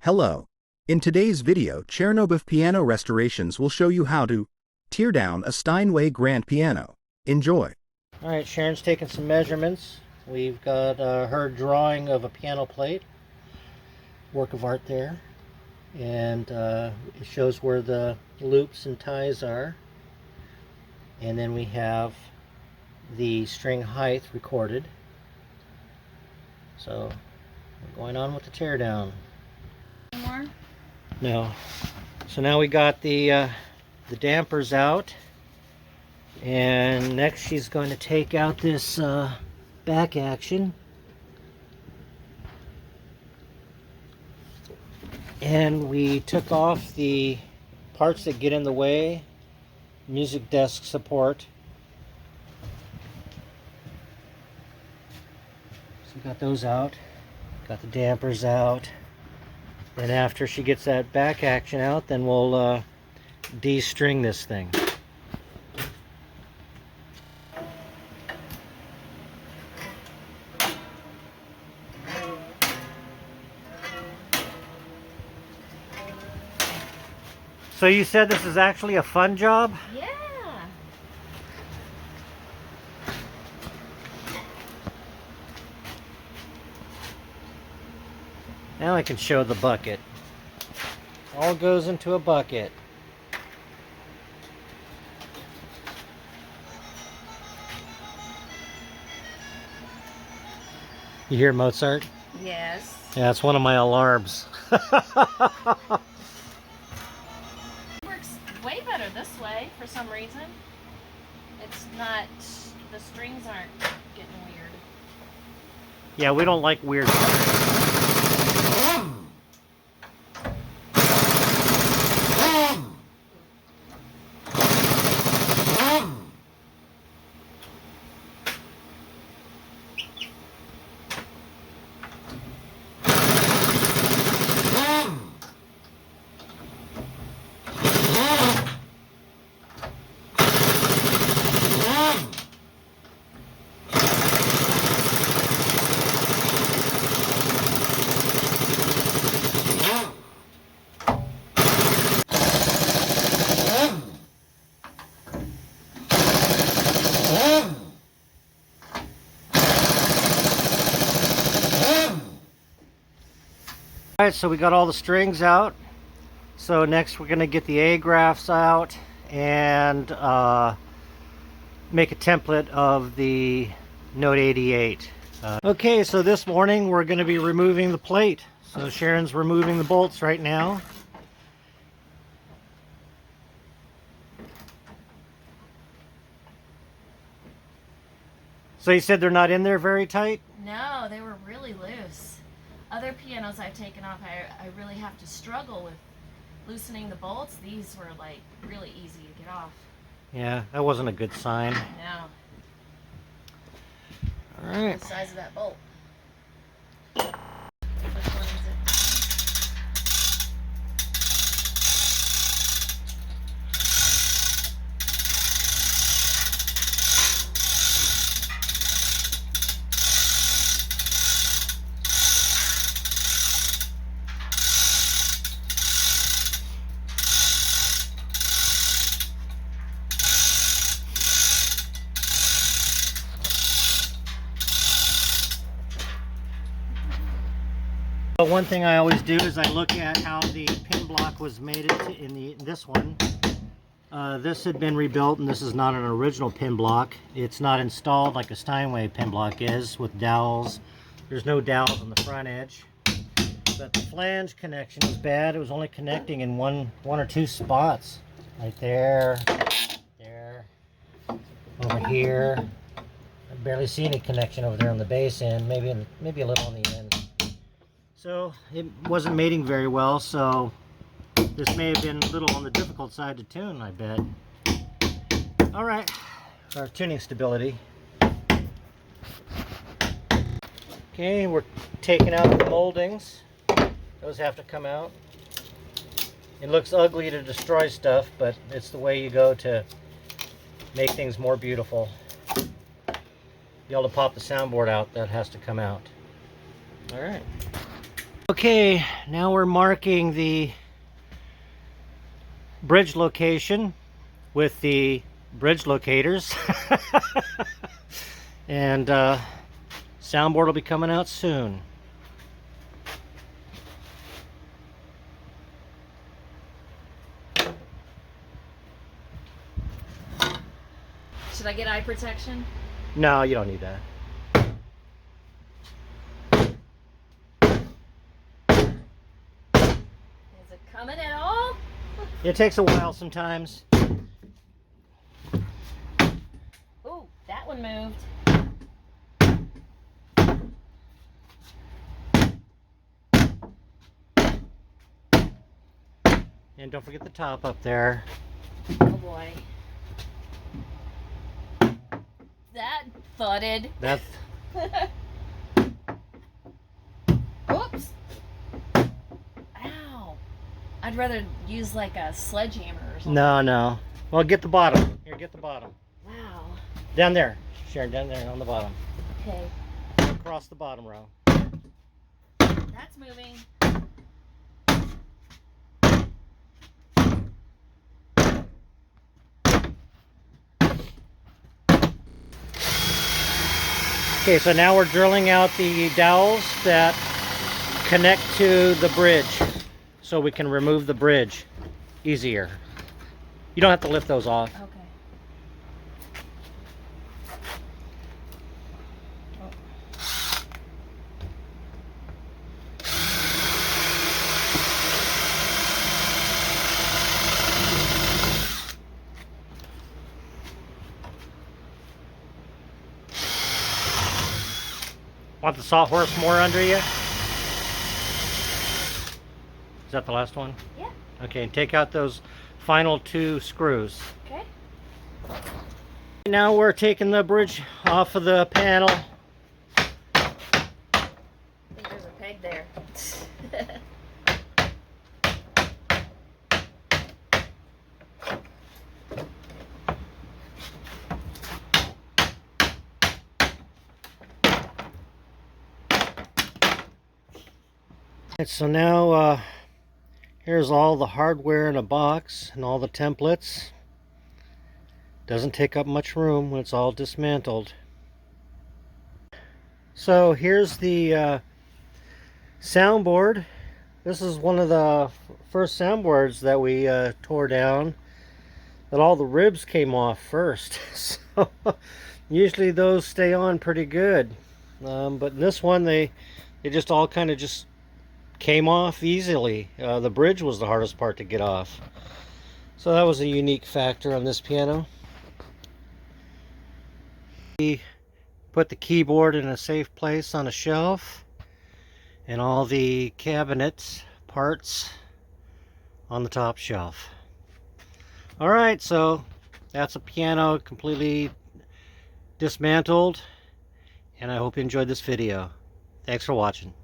Hello. In today's video, Cherobiff Piano Restorations will show you how to tear down a Steinway grand piano. Enjoy. Alright, Sharon's taking some measurements. We've got her drawing of a piano plate, work of art there, and it shows where the loops and ties are. And then we have the string height recorded. So we're going on with the teardown. More? No. So now we got the dampers out, and next she's going to take out this back action, and we took off the parts that get in the way, music desk support. So we got those out, got the dampers out. Then after she gets that back action out, then we'll de-string this thing. So you said this is actually a fun job? Yeah. Now I can show the bucket. All goes into a bucket. You hear Mozart? Yes. Yeah, it's one of my alarms. Works way better this way for some reason. It's not, the strings aren't getting weird. Yeah, we don't like weird strings. Alright, so we got all the strings out. So next we're going to get the A-graphs out and make a template of the Note 88. Okay, so this morning we're going to be removing the plate. So Sharon's removing the bolts right now. So you said they're not in there very tight? No, they were really loose. Other pianos I've taken off, I really have to struggle with loosening the bolts. These were like really easy to get off. Yeah, that wasn't a good sign. No. Alright. The size of that bolt. Which one is it? But one thing I always do is I look at how the pin block was made in this one. This had been rebuilt, and this is not an original pin block. It's not installed like a Steinway pin block is with dowels. There's no dowels on the front edge. But the flange connection was bad. It was only connecting in one or two spots. Right there, there, over here. I barely see any connection over there on the base end. Maybe a little on the end. So it wasn't mating very well, so this may have been a little on the difficult side to tune, I bet. Alright, our tuning stability. Okay, we're taking out the moldings. Those have to come out. It looks ugly to destroy stuff, but it's the way you go to make things more beautiful. Be able to pop the soundboard out, that has to come out. Alright. Okay, now we're marking the bridge location with the bridge locators. And soundboard will be coming out soon. Should I get eye protection? No, you don't need that. Is it coming at all? It takes a while sometimes. Ooh, that one moved. And don't forget the top up there. Oh boy. That thudded. That's Oops. Ow. I'd rather use like a sledgehammer or something. no. Well, get the bottom. Here, get the bottom. Wow. Down there, Sharon, down there on the bottom. Okay. Across the bottom row. That's moving. Okay, so now we're drilling out the dowels that connect to the bridge so we can remove the bridge easier. You don't have to lift those off. Okay. Want the sawhorse more under you? Is that the last one? Yeah. Okay, and take out those final 2 screws. Okay. Now we're taking the bridge off of the panel. I think there's a peg there. And so now here's all the hardware in a box and all the templates. Doesn't take up much room when it's all dismantled. So here's the soundboard. This is one of the first soundboards that we tore down, but all the ribs came off first. So usually those stay on pretty good, but in this one they just all kind of just came off easily. The bridge was the hardest part to get off. So that was a unique factor on this piano. We put the keyboard in a safe place on a shelf and all the cabinet parts on the top shelf. Alright, so that's a piano completely dismantled, and I hope you enjoyed this video. Thanks for watching.